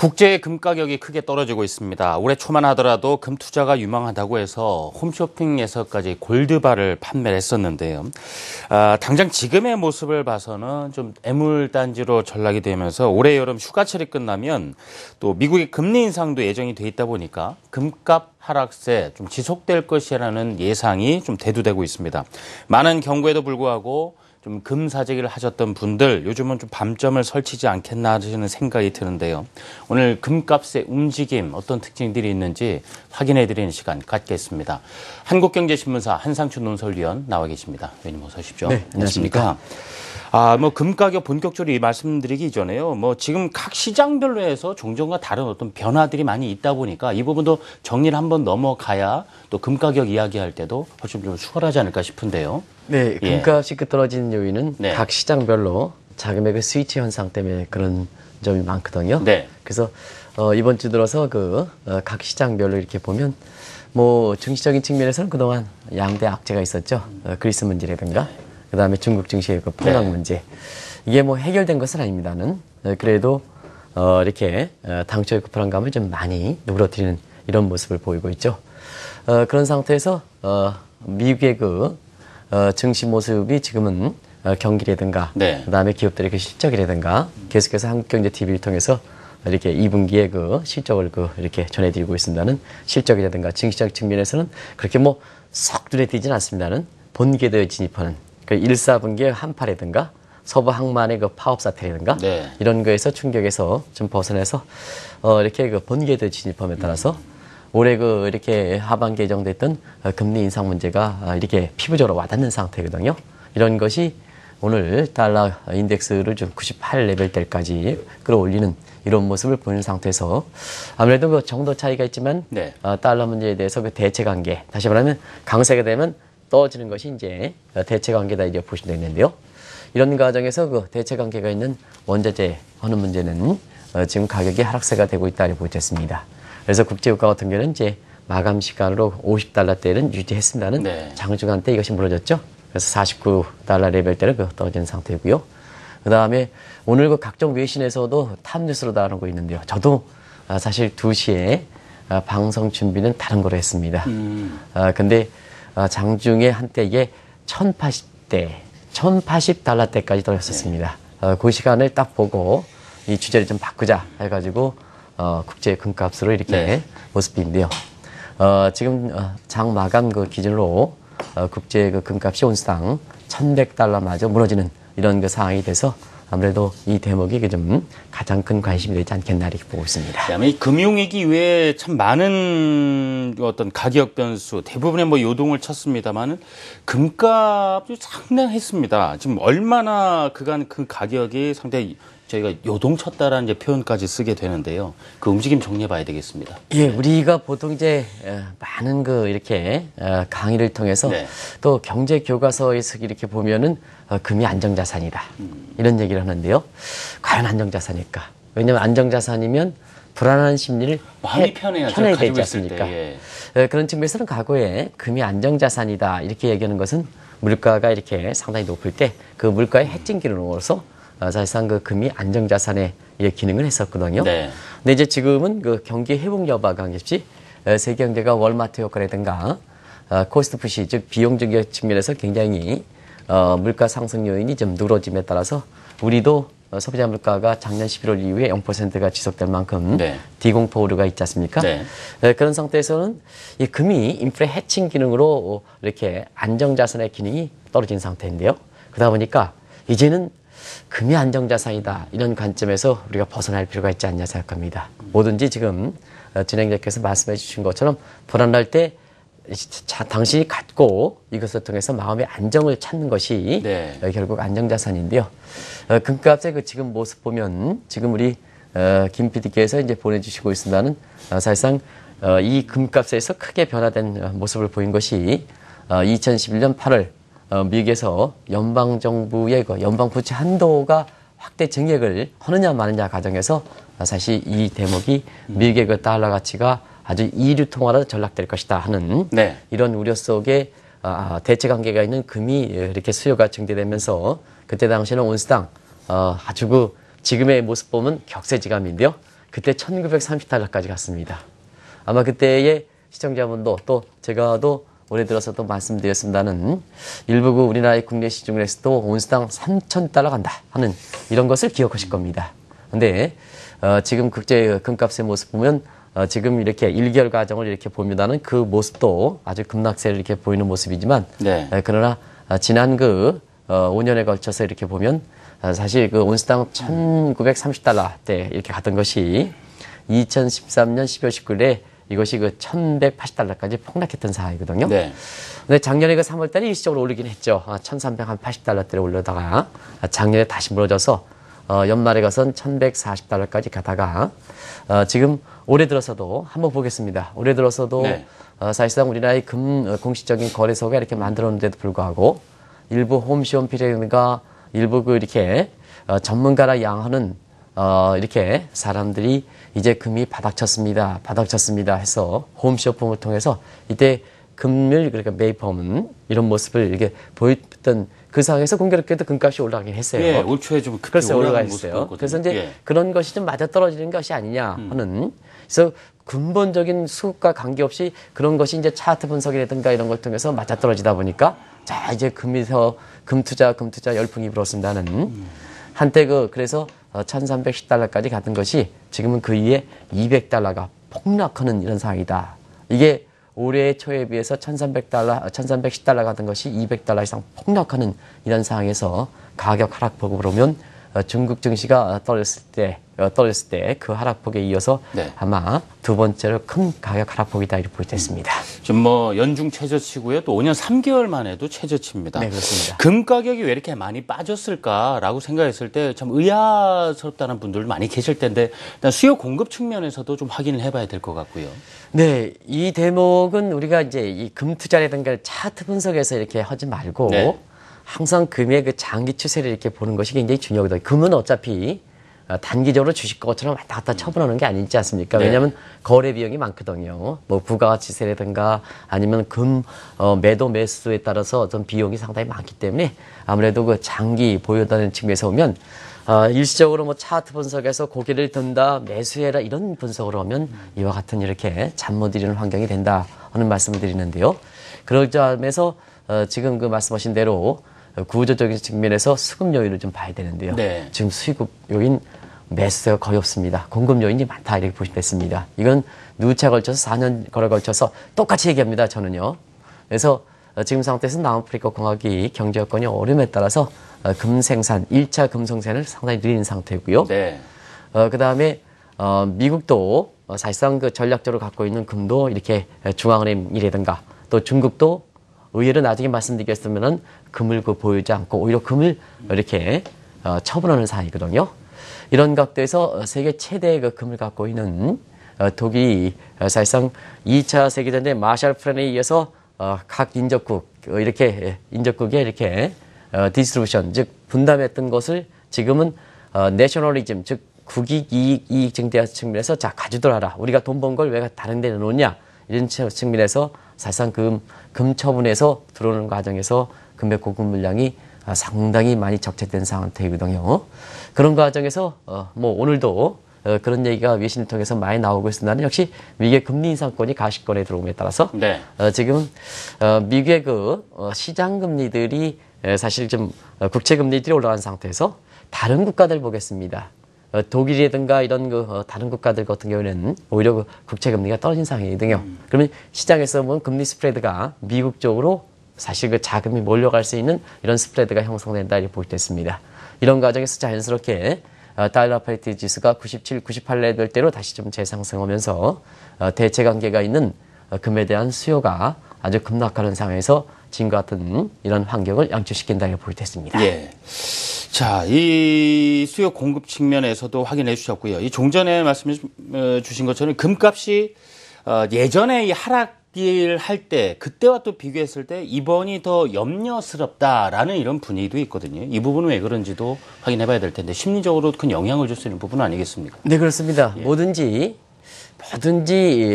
국제 금 가격이 크게 떨어지고 있습니다. 올해 초만 하더라도 금 투자가 유망하다고 해서 홈쇼핑에서까지 골드바를 판매를 했었는데요. 당장 지금의 모습을 봐서는 좀 애물단지로 전락이 되면서 올해 여름 휴가철이 끝나면 또 미국의 금리 인상도 예정이 돼 있다 보니까 금값 하락세 좀 지속될 것이라는 예상이 좀 대두되고 있습니다. 많은 경고에도 불구하고 좀 금 사재기를 하셨던 분들 요즘은 좀 밤점을 설치지 않겠나 하시는 생각이 드는데요. 오늘 금값의 움직임 어떤 특징들이 있는지 확인해드리는 시간 갖겠습니다. 한국경제신문사 한상춘 논설위원 나와 계십니다. 위원님 어서 오십시오. 네, 안녕하십니까. 금 가격 본격적으로 말씀드리기 전에요. 지금 각 시장별로 해서 종전과 다른 어떤 변화들이 많이 있다 보니까 이 부분도 정리를 한번 넘어가야 또 금 가격 이야기할 때도 훨씬 좀 수월하지 않을까 싶은데요. 네, 금값이 떨어지는 요인은 네. 각 시장별로 자금의 스위치 현상 때문에 그런 점이 많거든요. 네. 그래서 이번 주 들어서 각 시장별로 이렇게 보면 증시적인 측면에서는 그동안 양대 악재가 있었죠. 그리스 문제라든가 그다음에 중국 증시의 폭락 문제. 이게 해결된 것은 아닙니다는. 그래도 이렇게 당초의 불안감을 좀 많이 누그러뜨리는 이런 모습을 보이고 있죠. 그런 상태에서 미국의 증시 모습이 지금은 경기라든가 그다음에 기업들의 실적이라든가 계속해서 한국경제TV를 통해서 이렇게 2분기의 실적을 이렇게 전해드리고 있습니다는 실적이라든가 증시적 측면에서는 그렇게 썩 눈에 띄지는 않습니다는 본궤도에 진입하는 1, 4분기의 한파라든가 서부 항만의 파업 사태라든가 이런 거에서 충격에서 좀 벗어나서 이렇게 본궤도에 진입함에 따라서 올해 이렇게 하반기에 예정됐던 금리 인상 문제가 이렇게 피부적으로 와닿는 상태거든요. 이런 것이 오늘 달러 인덱스를 좀 98 레벨대까지 끌어올리는 이런 모습을 보이는 상태에서 아무래도 정도 차이가 있지만 달러 문제에 대해서 대체 관계, 다시 말하면 강세가 되면 떨어지는 것이 이제 대체 관계다 이렇게 보시면 되는데요. 이런 과정에서 대체 관계가 있는 원자재 하는 문제는 지금 가격이 하락세가 되고 있다 이렇게 보겠습니다. 그래서 국제유가 같은 경우는 이제 마감 시간으로 50달러대는 유지했습니다는 장중한 때 이것이 무너졌죠. 그래서 49달러 레벨대로 떨어진 상태고요. 그 다음에 오늘 각종 외신에서도 탑뉴스로 나오고 있는데요. 저도 사실 2시에 방송 준비는 다른 거로 했습니다. 근데 장중에 한때 이게 1080달러대까지 떨어졌었습니다. 그 시간을 딱 보고 이 주제를 좀 바꾸자 해가지고 국제 금값으로 이렇게 모습인데요. 지금 장 마감 기준으로 국제 금값이 온스당 1100달러마저 무너지는 이런 상황이 돼서 아무래도 이 대목이 좀 가장 큰 관심이 되지 않겠나 이렇게 보고 있습니다. 이 금융위기 이후에 참 많은 어떤 가격 변수, 대부분의 요동을 쳤습니다만은 금값이 상당했습니다. 지금 얼마나 그간 그 가격이 상당히 저희가 요동쳤다라는 표현까지 쓰게 되는데요. 그 움직임 정리해봐야 되겠습니다. 예, 우리가 보통 이제 많은 이렇게 강의를 통해서 또 경제 교과서에서 이렇게 보면은 금이 안정자산이다 이런 얘기를 하는데요. 과연 안정자산일까? 왜냐하면 안정자산이면 불안한 심리를 마음이 편해야죠. 편하게 되지 않습니까? 그런 측면에서는 과거에 금이 안정자산이다 이렇게 얘기하는 것은 물가가 이렇게 상당히 높을 때 그 물가의 해칭 기능으로서 사실상 금이 안정자산의 기능을 했었거든요. 근데 이제 지금은 경기 회복 여부와 관계없이 세계 경제가 월마트 효과라든가 코스트 푸시, 즉 비용적인 측면에서 굉장히 물가 상승 요인이 좀 늘어짐에 따라서 우리도 소비자 물가가 작년 11월 이후에 0%가 지속될 만큼 디공포 우려가 있지 않습니까? 그런 상태에서는 이 금이 인플레 해칭 기능으로 이렇게 안정자산의 기능이 떨어진 상태인데요. 그러다 보니까 이제는 금이 안정자산이다 이런 관점에서 우리가 벗어날 필요가 있지 않냐 생각합니다. 뭐든지 지금 진행자께서 말씀해 주신 것처럼 불안할 때 당신이 갖고 이것을 통해서 마음의 안정을 찾는 것이 결국 안정자산인데요. 금값의 지금 모습 보면 지금 우리 김 PD께서 이제 보내주시고 있습니다는 사실상 이 금값에서 크게 변화된 모습을 보인 것이 2011년 8월 미국에서 연방정부의 연방부채 한도가 확대 증액을 하느냐 마느냐 과정에서 사실 이 대목이 미국의 달러 가치가 아주 이류통화로 전락될 것이다 하는 이런 우려 속에 대체 관계가 있는 금이 이렇게 수요가 증대되면서 그때 당시에는 온스당 아주 지금의 모습 보면 격세지감인데요. 그때 1930달러까지 갔습니다. 아마 그때의 시청자분도 또 제가도 올해 들어서 또 말씀드렸습니다는 일부 우리나라의 국내 시중에서도 온스당 3,000달러 간다 하는 이런 것을 기억하실 겁니다. 근데 지금 국제 금값의 모습 보면 지금 이렇게 1개월 과정을 이렇게 보면은 그 모습도 아주 급락세를 이렇게 보이는 모습이지만 네. 그러나 지난 5년에 걸쳐서 이렇게 보면 사실 그 온스당 1930달러 때 이렇게 갔던 것이 2013년 12월 19일에 이것이 1180달러까지 폭락했던 상황이거든요. 네. 근데 작년에 3월 달에 일시적으로 오르긴 했죠. 1380달러대로 올라다가 작년에 다시 무너져서 연말에 가선 1140달러까지 가다가 지금 올해 들어서도 한번 보겠습니다. 올해 들어서도 네. 사실상 우리나라의 공식적인 거래소가 이렇게 만들었는데도 불구하고 일부 홈쇼핑이라든가 일부 이렇게 전문가라 양하는 이렇게 사람들이 이제 금이 바닥쳤습니다 해서 홈쇼핑을 통해서 이때 금을 그러니까 매입하면 이런 모습을 이렇게 보였던 그 상황에서 공교롭게도 금값이 올라가긴 했어요. 예, 올 초에 좀 급히 그래서 올라가 올라간 있어요. 모습이었거든요. 그래서 이제 예. 그런 것이 좀 맞아 떨어지는 것이 아니냐 하는 그래서 근본적인 수급과 관계없이 그런 것이 이제 차트 분석이라든가 이런 걸 통해서 맞아 떨어지다 보니까 자 이제 금에서 금 투자 열풍이 불었습니다는 한때 그래서 1310달러까지 갔던 것이 지금은 그 이후에 200달러가 폭락하는 이런 상황이다. 이게 올해 초에 비해서 1310달러 갔던 것이 200달러 이상 폭락하는 이런 상황에서 가격 하락폭을 보면 중국 증시가 떨어졌을 때 그 하락폭에 이어서 네. 아마 두 번째로 큰 가격 하락폭이다 이렇게 볼 수 있습니다. 지금 뭐 연중 최저치고요. 또 5년 3개월 만에도 최저치입니다. 네, 그렇습니다. 금 가격이 왜 이렇게 많이 빠졌을까라고 생각했을 때 참 의아스럽다는 분들 많이 계실 텐데 일단 수요 공급 측면에서도 좀 확인을 해봐야 될 것 같고요. 네, 이 대목은 우리가 이제 이 금 투자라든가 차트 분석에서 이렇게 하지 말고 네. 항상 금의 그 장기 추세를 이렇게 보는 것이 굉장히 중요하거든요. 금은 어차피 단기적으로 주식것처럼 왔다 갔다 처분하는 게 아니지 않습니까? 네. 왜냐하면 거래 비용이 많거든요. 뭐 부가가치세라든가 아니면 금 매도 매수에 따라서 어떤 비용이 상당히 많기 때문에 아무래도 그 장기 보유다는 측면에서 보면 일시적으로 뭐 차트 분석에서 고개를 든다, 매수해라 이런 분석을 하면 이와 같은 이렇게 잠 못 이루는 환경이 된다 하는 말씀을 드리는데요. 그런 점에서 지금 그 말씀하신 대로 구조적인 측면에서 수급 요인을 좀 봐야 되는데요. 네. 지금 수급 요인 매수세가 거의 없습니다. 공급 요인이 많다 이렇게 보시면 됐습니다. 이건 누차 걸쳐서 4년 걸어 걸쳐서 똑같이 얘기합니다. 저는요. 그래서 지금 상태에서 남아프리카 공화국이 경제 여건이 어려움에 따라서 금 생산, 1차 금 생산을 상당히 느린 상태고요. 네. 그다음에 미국도 사실상 그 전략적으로 갖고 있는 금도 이렇게 중앙은행이라든가 또 중국도 의외로 나중에 말씀드리겠으면은 금을 보유지 않고 오히려 금을 이렇게 처분하는 상황이거든요. 이런 각도에서 세계 최대의 그 금을 갖고 있는 독일이 사실상 2차 세계대전의 마샬 플랜에 이어서 각 인접국 인접국에 이렇게 디스트리뷰션 즉 분담했던 것을 지금은 내셔널리즘 즉 국익 이익 증대 측면에서 자 가져들어라. 우리가 돈 번 걸 왜 다른 데 놓냐 이런 측면에서 사실상 금 처분에서 들어오는 과정에서 금의 고급 물량이 상당히 많이 적체된 상태이거든요. 그런 과정에서 뭐 오늘도 그런 얘기가 외신을 통해서 많이 나오고 있습니다는 역시 미국의 금리 인상권이 가시권에 들어옴에 따라서 네. 지금 미국의 그 시장 금리들이 사실 좀 국채 금리들이 올라간 상태에서 다른 국가들 보겠습니다. 독일이라든가 이런 다른 국가들 같은 경우에는 오히려 그 국채 금리가 떨어진 상황이거든요. 그러면 시장에서 보면 금리 스프레드가 미국 쪽으로 사실 그 자금이 몰려갈 수 있는 이런 스프레드가 형성된다 이렇게 볼 때 있습니다. 이런 과정에서 자연스럽게 달러 파리티 지수가 97, 98레벨대로 다시 좀 재상승하면서 대체 관계가 있는 금에 대한 수요가 아주 급락하는 상황에서 지금과 같은 이런 환경을 양출시킨다 이렇게 볼 때 있습니다. 예. 자, 이 수요 공급 측면에서도 확인해 주셨고요. 이 종전에 말씀해 주신 것처럼 금값이 예전에 이 하락을 할 때 그때와 또 비교했을 때 이번이 더 염려스럽다라는 이런 분위기도 있거든요. 이 부분은 왜 그런지도 확인해 봐야 될 텐데 심리적으로 큰 영향을 줄 수 있는 부분 아니겠습니까? 네, 그렇습니다. 예. 뭐든지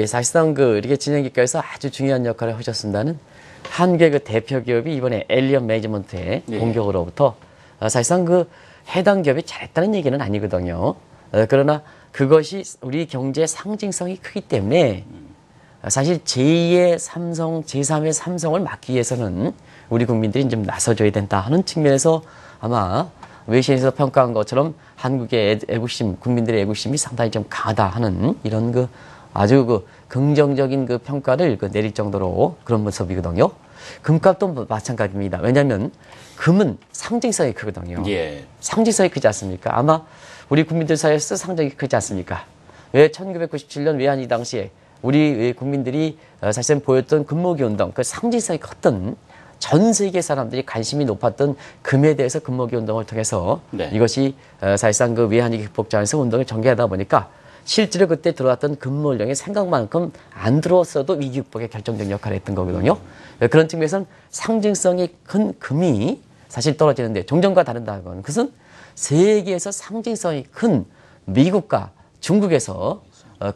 사실상 이렇게 진행기과에서 아주 중요한 역할을 하셨습니다는 한국의 그 대표 기업이 이번에 엘리언 매니지먼트의 예. 공격으로부터 사실상 그 해당 기업이 잘했다는 얘기는 아니거든요. 그러나 그것이 우리 경제의 상징성이 크기 때문에 사실 제2의 삼성, 제3의 삼성을 막기 위해서는 우리 국민들이 좀 나서줘야 된다 하는 측면에서 아마 외신에서 평가한 것처럼 한국의 애국심, 국민들의 애국심이 상당히 좀 강하다 하는 이런 그 아주 그 긍정적인 그 평가를 내릴 정도로 그런 모습이거든요. 금값도 마찬가지입니다. 왜냐하면 금은 상징성이 크거든요. 예. 상징성이 크지 않습니까? 아마 우리 국민들 사이에서 상징이 크지 않습니까? 왜 1997년 외환위 당시에 우리 국민들이 사실상 보였던 금모기 운동, 그 상징성이 컸던 전 세계 사람들이 관심이 높았던 금에 대해서 금모기 운동을 통해서 네. 이것이 사실상 그 외환위기 극복장에서 운동을 전개하다 보니까 실제로 그때 들어왔던 금물량이 생각만큼 안 들어왔어도 위기 극복에 결정적인 역할을 했던 거거든요. 그런 측면에서는 상징성이 큰 금이 사실 떨어지는데 종전과 다른다는 건 그것은 세계에서 상징성이 큰 미국과 중국에서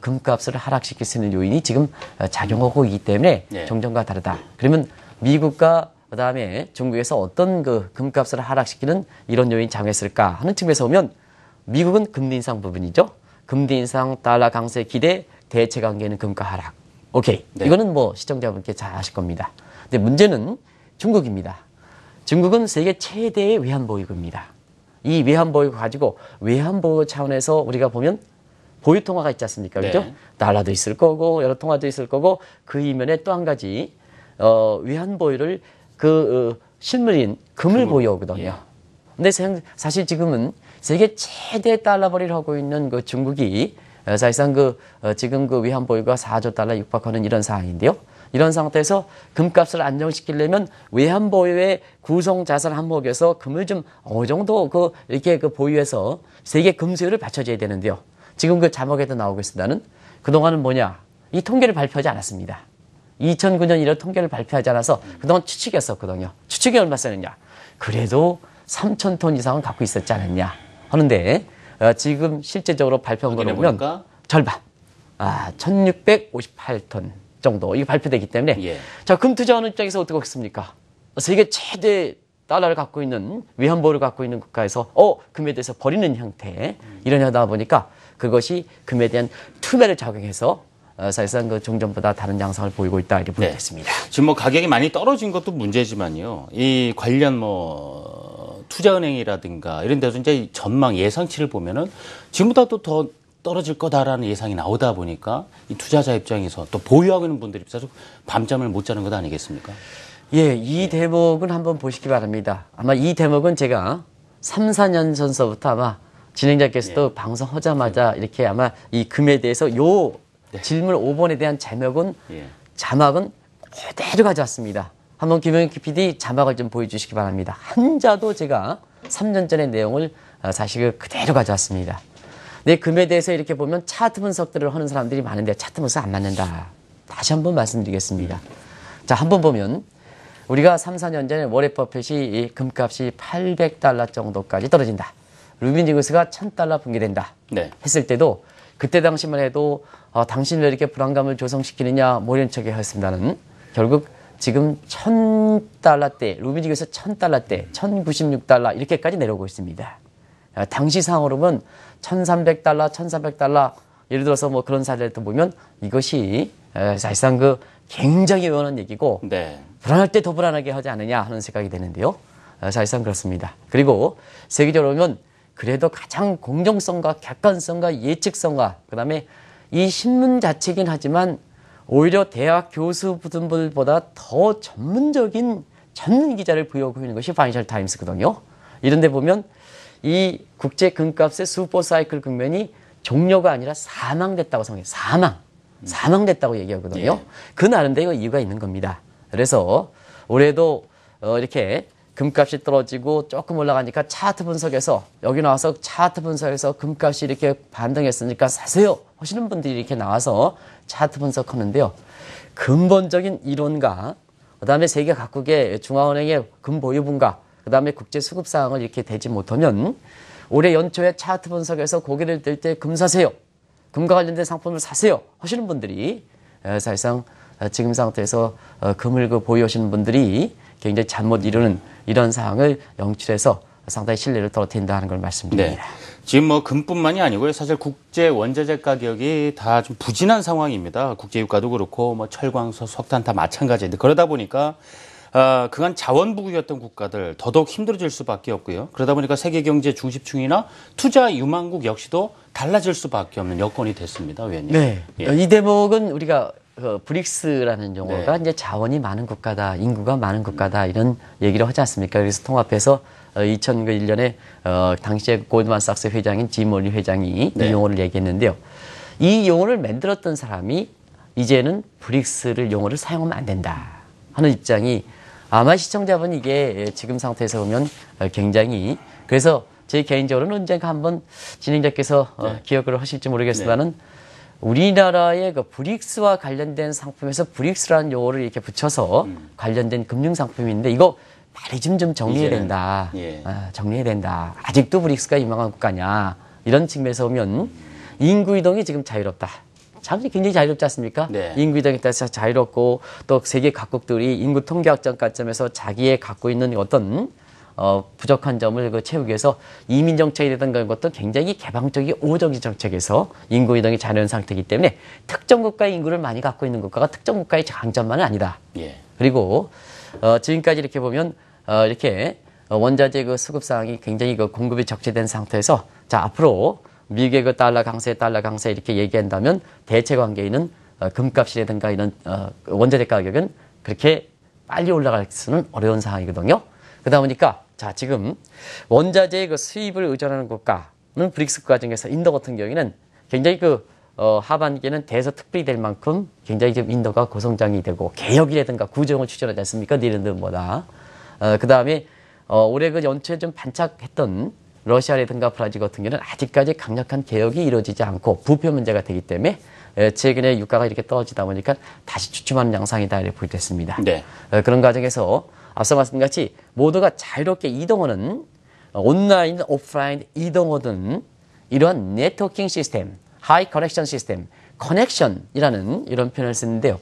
금값을 하락시킬 수 있는 요인이 지금 작용하고 있기 때문에 네. 종전과 다르다. 그러면 미국과 그다음에 중국에서 어떤 그 금값을 하락시키는 이런 요인이 작용했을까 하는 측면에서 보면 미국은 금리 인상 부분이죠. 금리 인상, 달러 강세 기대, 대체 관계는 금가 하락. 오케이. 네. 이거는 뭐 시청자분께 잘 아실 겁니다. 근데 문제는 중국입니다. 중국은 세계 최대의 외환보유고입니다. 이 외환보유고 가지고 외환보유 차원에서 우리가 보면 보유통화가 있지 않습니까? 그죠? 네. 달러도 있을 거고 여러 통화도 있을 거고 그 이면에 또 한 가지 외환보유를 실물인 금을 보유하거든요. 예. 근데 사실 지금은 세계 최대 달러벌이를 하고 있는 그 중국이 사실상 지금 그 외환보유가 4조 달러 육박하는 이런 상황인데요. 이런 상태에서 금값을 안정시키려면 외환보유의 구성자산 항목에서 금을 좀 어느 정도 이렇게 보유해서 세계 금수요를 받쳐줘야 되는데요. 지금 그 자막에도 나오고 있습니다는 그동안은 뭐냐? 이 통계를 발표하지 않았습니다. 2009년 이런 통계를 발표하지 않아서 그동안 추측이었었거든요. 추측이 얼마 썼느냐? 그래도 3,000톤 이상은 갖고 있었지 않았냐 하는데 지금 실제적으로 발표한 거를 보면 절반, 1,658톤 정도 이게 발표되기 때문에 예. 자, 금 투자하는 입장에서 어떻게 하겠습니까? 세계 최대 달러를 갖고 있는 외환보유를 갖고 있는 국가에서 금에 대해서 버리는 형태 이런 하다 보니까 그것이 금에 대한 투매를 작용해서 사실상 그 종전보다 다른 양상을 보이고 있다 이렇게 보겠습니다. 지금 뭐 가격이 많이 떨어진 것도 문제지만요. 이 관련 투자은행이라든가 이런 데서 이제 전망 예상치를 보면은 지금보다도 더 떨어질 거다라는 예상이 나오다 보니까 이 투자자 입장에서 또 보유하고 있는 분들 입장에서 밤잠을 못 자는 것 아니겠습니까? 예, 이 대목은 한번 보시기 바랍니다. 아마 이 대목은 제가 3, 4년 전서부터 아마 진행자께서도 방송하자마자 이렇게 아마 이 금에 대해서 질문 5번에 대한 자막은 그대로 가져왔습니다. 한번 김영익 PD 자막을 좀 보여주시기 바랍니다. 한자도 제가 3년 전의 내용을 사실 그대로 가져왔습니다. 네, 금에 대해서 이렇게 보면 차트 분석들을 하는 사람들이 많은데 차트 분석 안 맞는다. 다시 한번 말씀드리겠습니다. 자, 한번 보면 우리가 3, 4년 전에 워렌 버핏이 이 금값이 $800 정도까지 떨어진다. 루빈 지그스가 $1,000 붕괴된다. 네. 했을 때도 그때 당시만 해도 당신 왜 이렇게 불안감을 조성시키느냐 뭐 이런 척이 했습니다는 결국 지금 $1,000대, 루빈 지그스 $1,000대, $1,096 이렇게까지 내려오고 있습니다. 당시 상황으로 보면 $1,300, $1,400 예를 들어서 뭐 그런 사례를 또 보면 이것이 사실상 굉장히 위험한 얘기고 네. 불안할 때 더 불안하게 하지 않느냐 하는 생각이 되는데요. 사실상 그렇습니다. 그리고 세계적으로 보면 그래도 가장 공정성과 객관성과 예측성과 그다음에 이 신문 자체긴 하지만 오히려 대학 교수분들보다 더 전문 기자를 부여하고 있는 것이 파이낸셜 타임스거든요. 이런 데 보면 이 국제 금값의 슈퍼사이클 국면이 종료가 아니라 사망됐다고 성해요. 사망됐다고 얘기하거든요. 예. 그 나름대로 이유가 있는 겁니다. 그래서 올해도 이렇게 금값이 떨어지고 조금 올라가니까 차트 분석에서 여기 나와서 차트 분석에서 금값이 이렇게 반등했으니까 사세요 하시는 분들이 이렇게 나와서 차트 분석하는데요. 근본적인 이론과 그다음에 세계 각국의 중앙은행의 금 보유분과 그다음에 국제 수급 사항을 이렇게 대지 못하면 올해 연초에 차트 분석에서 고개를 들 때 금 사세요. 금과 관련된 상품을 사세요 하시는 분들이 사실상 지금 상태에서 금을 보유하시는 분들이 굉장히 잘못 이루는 이런 상황을 연출해서 상당히 신뢰를 떨어뜨린다는 걸 말씀드립니다. 네. 지금 뭐 금뿐만이 아니고요. 사실 국제 원자재 가격이 다 좀 부진한 상황입니다. 국제유가도 그렇고 뭐 철광석, 석탄 다 마찬가지인데 그러다 보니까 그간 자원부국이었던 국가들 더더욱 힘들어질 수밖에 없고요. 그러다 보니까 세계 경제 중심축이나 투자 유망국 역시도 달라질 수밖에 없는 여건이 됐습니다, 위원님. 네. 예. 이 대목은 우리가 브릭스라는 용어가 네. 이제 자원이 많은 국가다, 인구가 많은 국가다 이런 얘기를 하지 않습니까? 그래서 통합해서 2001년에 당시에 골드만삭스 회장인 짐 올리 회장이 네. 이 용어를 얘기했는데요. 이 용어를 만들었던 사람이 이제는 브릭스를 용어를 사용하면 안 된다 하는 입장이 아마 시청자분 이게 지금 상태에서 보면 굉장히 그래서 제 개인적으로는 언젠가 한번 진행자께서 기억을 하실지 모르겠지만은 우리나라의 그 브릭스와 관련된 상품에서 브릭스라는 용어를 이렇게 붙여서 관련된 금융 상품인데 이거 말이 좀 정리해야 된다. 예. 정리해야 된다. 아직도 브릭스가 유명한 국가냐. 이런 측면에서 보면 인구 이동이 지금 자유롭다. 참 굉장히 자유롭지 않습니까? 네. 인구 이동에 따라서 자유롭고 또 세계 각국들이 인구 통계학적 관점에서 자기의 갖고 있는 어떤 부족한 점을 채우기 위해서 이민 정책이라든가 이런 것도 굉장히 개방적이고 우호적인 정책에서 인구 이동이 자유로운 상태이기 때문에 특정 국가의 인구를 많이 갖고 있는 국가가 특정 국가의 장점만은 아니다. 예. 그리고 지금까지 이렇게 보면 이렇게 원자재 그 수급 상황이 굉장히 그 공급이 적재된 상태에서 자 앞으로 미국의 그 달러 강세 이렇게 얘기한다면 대체 관계에 있는 금값이라든가 이런 원자재 가격은 그렇게 빨리 올라갈 수는 어려운 상황이거든요. 그러다 보니까 자 지금 원자재의 그 수입을 의존하는 국가는 브릭스 국가 중에서 인도 같은 경우에는 굉장히 그 하반기에는 대서특필이 될 만큼 굉장히 좀 인도가 고성장이 되고 개혁이라든가 구정을 추진하지 않습니까? 니른들보다. 그 다음에 올해 그 연초에 좀 반짝했던 러시아라든가 브라질 같은 경우는 아직까지 강력한 개혁이 이루어지지 않고 부패 문제가 되기 때문에 최근에 유가가 이렇게 떨어지다 보니까 다시 주춤하는 양상이다 이렇게 보겠습니다. 네. 그런 과정에서 앞서 말씀드렸듯이 모두가 자유롭게 이동하는 온라인, 오프라인 이동하는 이러한 네트워킹 시스템, 하이 커넥션 시스템, 커넥션이라는 이런 표현을 쓰는데요.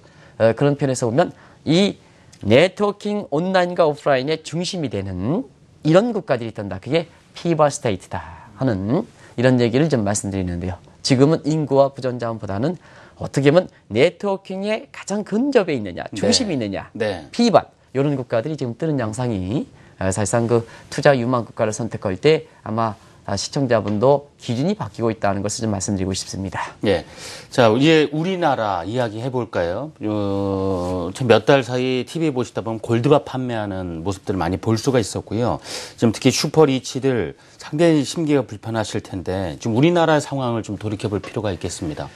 그런 표현에서 보면 이 네트워킹 온라인과 오프라인의 중심이 되는 이런 국가들이 있단다. 그게 피버 스테이트다 하는 이런 얘기를 좀 말씀드리는데요. 지금은 인구와 부전자원보다는 어떻게 보면 네트워킹에 가장 근접해 있느냐, 중심이 있느냐, 네. 피벗 이런 국가들이 지금 뜨는 양상이 사실상 그 투자 유망 국가를 선택할 때 아마 시청자분도 기준이 바뀌고 있다는 것을 좀 말씀드리고 싶습니다. 예. 자, 이제 우리나라 이야기 해볼까요? 몇 달 사이 TV 보시다 보면 골드바 판매하는 모습들을 많이 볼 수가 있었고요. 지금 특히 슈퍼리치들 상당히 심기가 불편하실 텐데, 지금 우리나라의 상황을 좀 돌이켜볼 필요가 있겠습니다.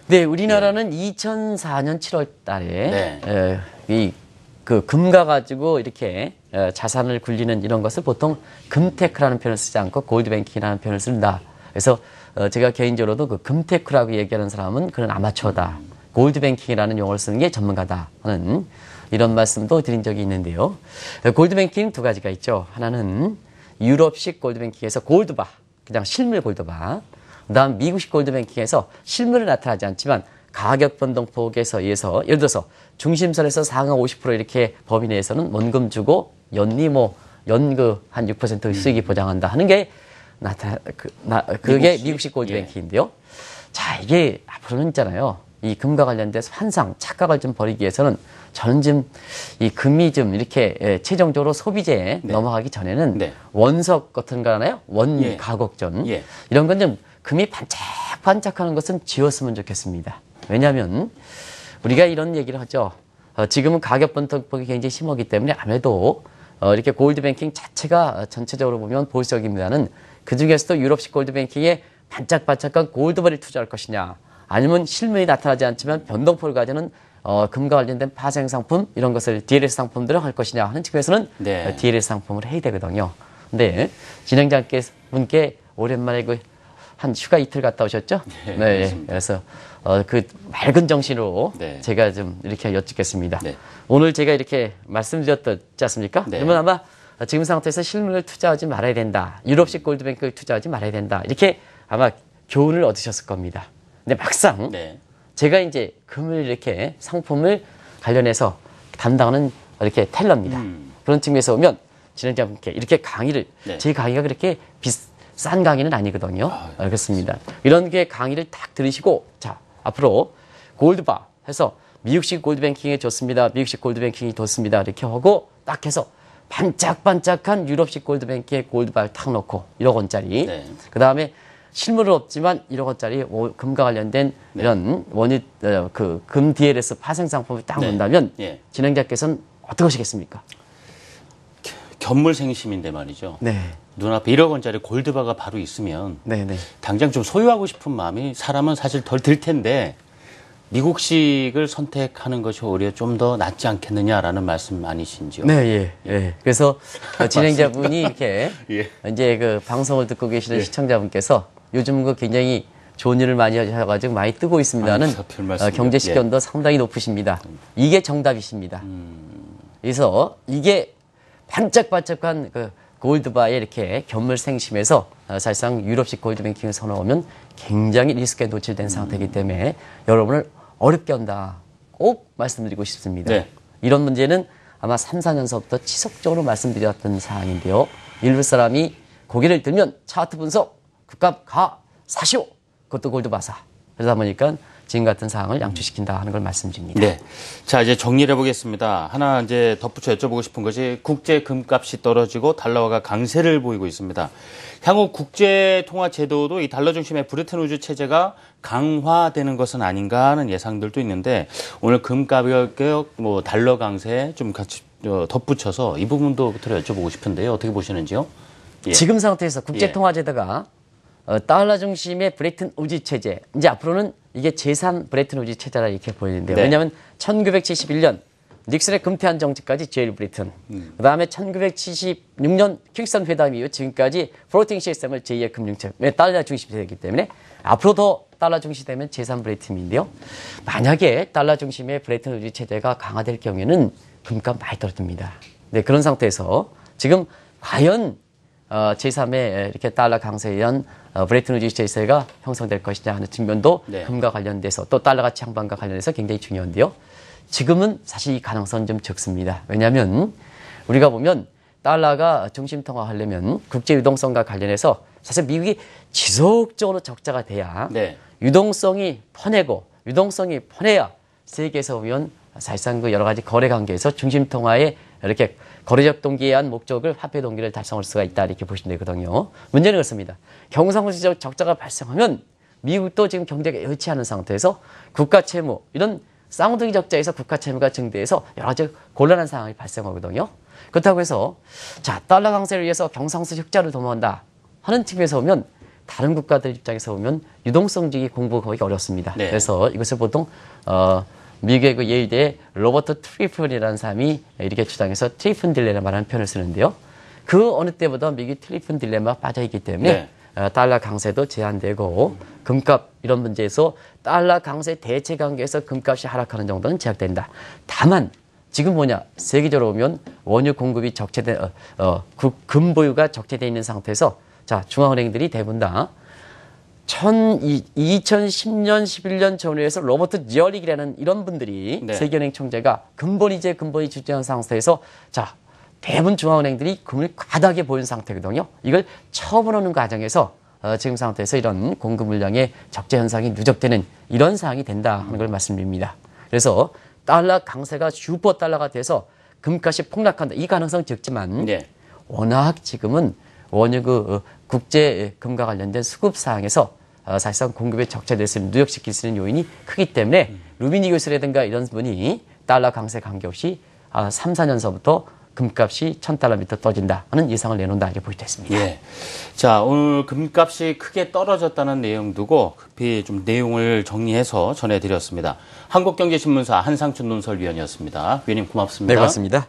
네, 우리나라는 2004년 7월 달에 네. 그 금가 가지고 이렇게 자산을 굴리는 이런 것을 보통 금테크라는 표현을 쓰지 않고 골드뱅킹이라는 표현을 쓴다. 그래서 제가 개인적으로도 그 금테크라고 얘기하는 사람은 그런 아마추어다. 골드뱅킹이라는 용어를 쓰는 게 전문가다 하는 이런 말씀도 드린 적이 있는데요. 골드뱅킹 두 가지가 있죠. 하나는 유럽식 골드뱅킹에서 골드바, 그냥 실물 골드바. 그다음 미국식 골드뱅킹에서 실물은 나타나지 않지만 가격 변동폭에서 의해서 예를 들어서 중심선에서 상하 50% 이렇게 범위 내에서는 원금 주고 연리 연그 한 6% 수익이 보장한다 하는 게 그게 미국식 골드뱅킹인데요. 자, 이게 앞으로는 있잖아요. 이 금과 관련돼서 환상, 착각을 좀 버리기 위해서는 저는 좀 이 금이 좀 이렇게 최종적으로 소비재에 넘어가기 전에는 원석 같은 거 하나요? 원가곡전 이런 건 좀 금이 반짝반짝하는 것은 지웠으면 좋겠습니다. 왜냐하면 우리가 이런 얘기를 하죠. 지금은 가격 변동폭이 굉장히 심하기 때문에 아무래도 이렇게 골드뱅킹 자체가 전체적으로 보면 보수적입니다는 그중에서도 유럽식 골드뱅킹에 반짝반짝한 골드바를 투자할 것이냐 아니면 실물이 나타나지 않지만 변동폭을 가지는 금과 관련된 파생 상품 이런 것을 DLS 상품들을 할 것이냐 하는 측면에서는 DLS 상품을 해야 되거든요. 근데 진행자분께 오랜만에 한 휴가 이틀 갔다 오셨죠? 네. 그래서 그 맑은 정신으로 제가 좀 이렇게 여쭙겠습니다. 오늘 제가 이렇게 말씀드렸지 않습니까? 그러면 아마 지금 상태에서 실물을 투자하지 말아야 된다. 유럽식 골드뱅크를 투자하지 말아야 된다. 이렇게 아마 교훈을 얻으셨을 겁니다. 근데 막상 제가 이제 금을 이렇게 상품을 관련해서 담당하는 이렇게 텔러입니다. 그런 측면에서 보면 진행자분께 이렇게 강의를 제 강의가 그렇게 싼 강의는 아니거든요. 그렇습니다. 이런 게 강의를 딱 들으시고 자 앞으로 골드바 해서 미국식 골드뱅킹이 좋습니다. 미국식 골드뱅킹이 좋습니다. 이렇게 하고 딱 해서 반짝반짝한 유럽식 골드뱅킹에 골드바를 탁 넣고 1억 원짜리. 네. 그 다음에 실물은 없지만 1억 원짜리 금과 관련된 이런 원유 금 DLS 파생 상품을 딱 넣는다면 예. 진행자께서는 어떻게 하시겠습니까? 견물생심인데 말이죠. 네. 눈앞에 1억 원짜리 골드바가 바로 있으면 네네. 당장 좀 소유하고 싶은 마음이 사람은 사실 덜 들 텐데 미국식을 선택하는 것이 오히려 좀 더 낫지 않겠느냐라는 말씀 아니신지요? 네, 예, 예. 그래서 진행자분이 이렇게 예. 이제 그 방송을 듣고 계시는 시청자분께서 요즘 그 굉장히 좋은 일을 많이 하셔가지고 많이 뜨고 있습니다는 별 말씀이요. 경제 식견도 상당히 높으십니다. 이게 정답이십니다. 그래서 이게 반짝반짝한 그 골드바에 이렇게 견물생심해서 사실상 유럽식 골드뱅킹을 선호하면 굉장히 리스크에 노출된 상태이기 때문에 여러분을 어렵게 한다. 꼭 말씀드리고 싶습니다. 네. 이런 문제는 아마 3, 4년서부터 지속적으로 말씀드렸던 사항인데요. 일부 사람이 고개를 들면 차트 분석, 국값 가, 사시오. 그것도 골드바사. 그러다 보니까 지금 같은 사항을 양초시킨다 하는 걸 말씀드립니다. 네. 자, 이제 정리를 해보겠습니다. 하나 이제 덧붙여 여쭤보고 싶은 것이 국제 금값이 떨어지고 달러화가 강세를 보이고 있습니다. 향후 국제 통화 제도도 이 달러 중심의 브레튼-우즈 체제가 강화되는 것은 아닌가 하는 예상들도 있는데 오늘 금 가격, 뭐 달러 강세 좀 같이 덧붙여서 이 부분도 들어 여쭤보고 싶은데요. 어떻게 보시는지요? 예. 지금 상태에서 국제 통화 제도가 달러 중심의 브레튼-우즈 체제. 이제 앞으로는 이게 제3 브레튼-우즈 체제라 이렇게 보이는데요. 네. 왜냐하면 1971년 닉슨의 금태한 정책까지 제일 브레튼. 그다음에 1976년 퀵선 회담 이후 지금까지 플로팅 시스템을 제2의 금융체, 달러 중심 체제이기 때문에 앞으로 더 달러 중심이 되면 제3 브레튼인데요. 만약에 달러 중심의 브레튼-우즈 체제가 강화될 경우에는 금값 많이 떨어집니다. 네, 그런 상태에서 지금 과연 제3의 이렇게 달러 강세에 의한 브레튼-우즈 체제가 형성될 것이냐 하는 측면도 네. 금과 관련돼서 또 달러 가치 향방과 관련해서 굉장히 중요한데요. 지금은 사실 이 가능성은 좀 적습니다. 왜냐하면 우리가 보면 달러가 중심 통화하려면 국제 유동성과 관련해서 사실 미국이 지속적으로 적자가 돼야 유동성이 퍼내고 유동성이 퍼내야 세계에서 보면 사실상 그 여러 가지 거래 관계에서 중심 통화에 이렇게 거래적 동기에 의한 목적을 화폐 동기를 달성할 수가 있다 이렇게 보시면 되거든요. 문제는 그렇습니다. 경상국제적 적자가 발생하면 미국도 지금 경제가 여의치 않은 상태에서 국가 채무 이런 쌍둥이 적자에서 국가 채무가 증대해서 여러 가지 곤란한 상황이 발생하거든요. 그렇다고 해서 자 달러 강세를 위해서 경상수 흑자를 도모한다 하는 측면에서 보면 다른 국가들 입장에서 보면 유동성적인 공부하기 어렵습니다. 네. 그래서 이것을 보통 미국의 그 예일대의 로버트 트리픈이라는 사람이 이렇게 주장해서 트리픈 딜레마 말하는 표현을 쓰는데요. 그 어느 때보다 미국이 트리픈 딜레마가 빠져있기 때문에 달러 강세도 제한되고 금값 이런 문제에서 달러 강세 대체 관계에서 금값이 하락하는 정도는 제약된다. 다만 지금 뭐냐 세계적으로 보면 원유 공급이 적체된 금 보유가 적체되어 있는 상태에서 자 중앙은행들이 대부분 다 2010년, 11년 전후에서 로버트 지어릭이라는 이런 분들이 세계은행 총재가 근본이 주장한 상태에서 자 대부분 중앙은행들이 금을 과다하게 보인 상태거든요. 이걸 처분하는 과정에서 지금 상태에서 이런 공급 물량의 적재 현상이 누적되는 이런 상황이 된다 하는 걸 말씀드립니다. 그래서 달러 강세가 슈퍼 달러가 돼서 금값이 폭락한다. 이 가능성은 적지만 워낙 지금은 원유 국제 금과 관련된 수급 사항에서 사실상 공급에 적체될 수 있는 누적시킬 수 있는 요인이 크기 때문에 루비니 교수라든가 이런 분이 달러 강세 관계없이 3, 4년서부터 금값이 $1,000미터 떨어진다 하는 예상을 내놓는다 이렇게 보시면 됐습니다. 예. 자, 오늘 금값이 크게 떨어졌다는 내용 두고 급히 좀 내용을 정리해서 전해드렸습니다. 한국경제신문사 한상춘 논설위원이었습니다. 위원님 고맙습니다. 네, 고맙습니다.